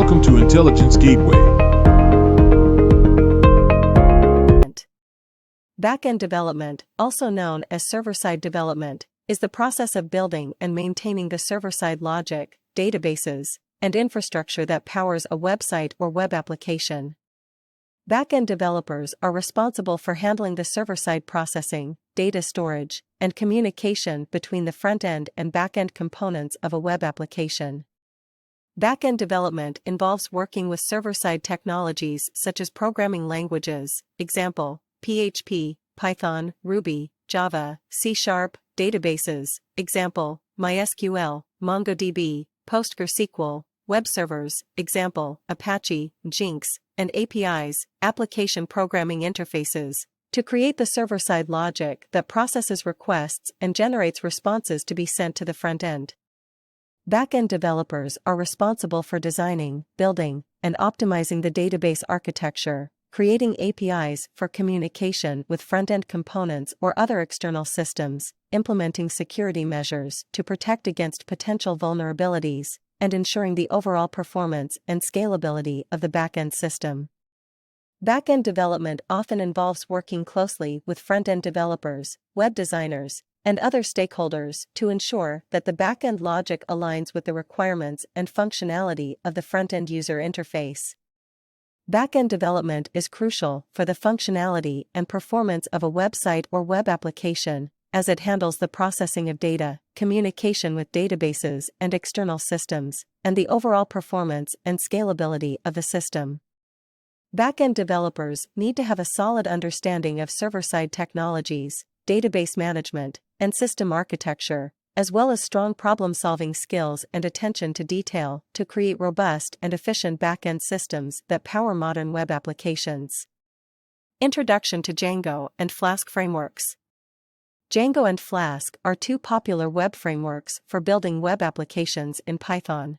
Welcome to Intelligence Gateway. Back-end development, also known as server-side development, is the process of building and maintaining the server-side logic, databases, and infrastructure that powers a website or web application. Back-end developers are responsible for handling the server-side processing, data storage, and communication between the front-end and back-end components of a web application. Back-end development involves working with server-side technologies such as programming languages, example, PHP, Python, Ruby, Java, C#, databases, example, MySQL, MongoDB, PostgreSQL, web servers, example, Apache, Jinx, and APIs, application programming interfaces, to create the server-side logic that processes requests and generates responses to be sent to the front end. Back-end developers are responsible for designing, building, and optimizing the database architecture, creating APIs for communication with front-end components or other external systems, implementing security measures to protect against potential vulnerabilities, and ensuring the overall performance and scalability of the back-end system. Back-end development often involves working closely with front-end developers, web designers, and other stakeholders to ensure that the back-end logic aligns with the requirements and functionality of the front-end user interface. Back-end development is crucial for the functionality and performance of a website or web application, as it handles the processing of data, communication with databases and external systems, and the overall performance and scalability of the system. Back-end developers need to have a solid understanding of server-side technologies, database management, and system architecture, as well as strong problem-solving skills and attention to detail to create robust and efficient back-end systems that power modern web applications. Introduction to Django and Flask frameworks. Django and Flask are two popular web frameworks for building web applications in Python.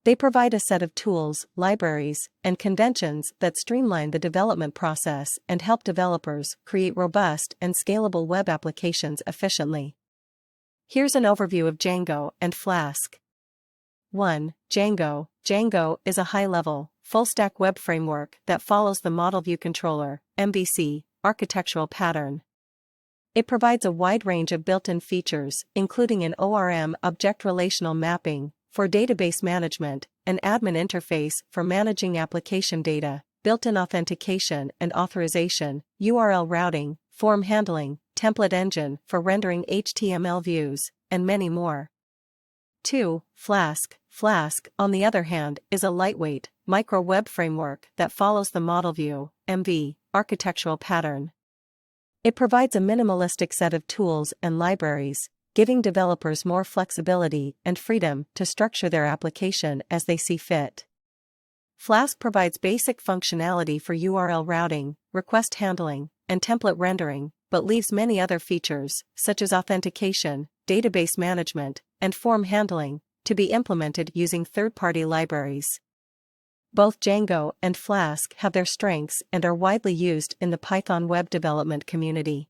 They provide a set of tools, libraries, and conventions that streamline the development process and help developers create robust and scalable web applications efficiently. Here's an overview of Django and Flask. 1. Django. Django is a high-level, full-stack web framework that follows the Model View Controller (MVC) architectural pattern. It provides a wide range of built-in features, including an ORM object relational mapping for database management, an admin interface for managing application data, built-in authentication and authorization, URL routing, form handling, template engine for rendering HTML views, and many more. 2. Flask. Flask, on the other hand, is a lightweight, micro-web framework that follows the Model View (MV) architectural pattern. It provides a minimalistic set of tools and libraries, giving developers more flexibility and freedom to structure their application as they see fit. Flask provides basic functionality for URL routing, request handling, and template rendering, but leaves many other features, such as authentication, database management, and form handling, to be implemented using third-party libraries. Both Django and Flask have their strengths and are widely used in the Python web development community.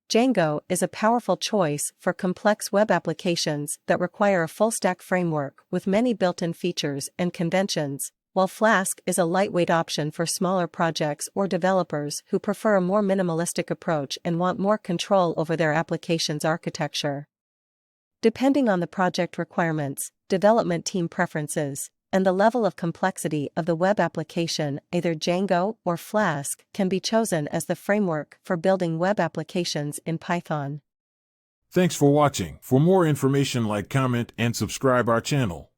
Django is a powerful choice for complex web applications that require a full-stack framework with many built-in features and conventions, while Flask is a lightweight option for smaller projects or developers who prefer a more minimalistic approach and want more control over their application's architecture. Depending on the project requirements, development team preferences, and the level of complexity of the web application, either Django or Flask can be chosen as the framework for building web applications in Python. Thanks for watching. For more information, like, comment, and subscribe our channel.